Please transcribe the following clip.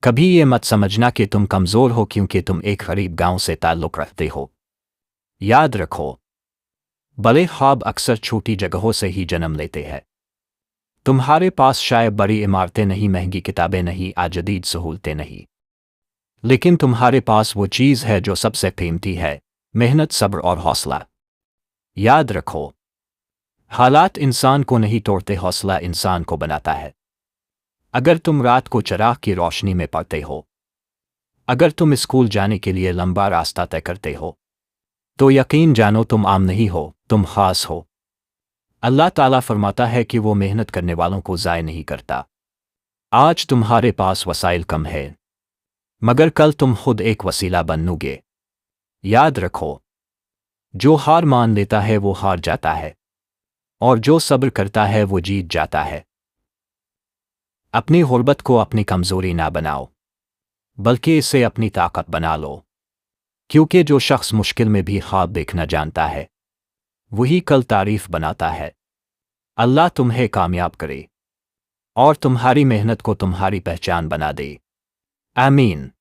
कभी ये मत समझना कि तुम कमज़ोर हो क्योंकि तुम एक गरीब गांव से ताल्लुक़ रखते हो। याद रखो, बड़े ख्वाब अक्सर छोटी जगहों से ही जन्म लेते हैं। तुम्हारे पास शायद बड़ी इमारतें नहीं, महंगी किताबें नहीं, जदीद सहूलतें नहीं, लेकिन तुम्हारे पास वो चीज़ है जो सबसे कीमती है, मेहनत, सब्र और हौसला। याद रखो, हालात इंसान को नहीं तोड़ते, हौसला इंसान को बनाता है। अगर तुम रात को चिराग की रोशनी में पढ़ते हो, अगर तुम स्कूल जाने के लिए लंबा रास्ता तय करते हो, तो यकीन जानो तुम आम नहीं हो, तुम खास हो। अल्लाह ताला फरमाता है कि वो मेहनत करने वालों को ज़ाय नहीं करता। आज तुम्हारे पास वसाइल कम है, मगर कल तुम खुद एक वसीला बनोगे। याद रखो, जो हार मान लेता है वो हार जाता है, और जो सब्र करता है वो जीत जाता है। अपनी गुर्बत को अपनी कमज़ोरी ना बनाओ, बल्कि इसे अपनी ताकत बना लो, क्योंकि जो शख्स मुश्किल में भी ख्वाब देखना जानता है, वही कल तारीफ बनाता है। अल्लाह तुम्हें कामयाब करे और तुम्हारी मेहनत को तुम्हारी पहचान बना दे। आमीन।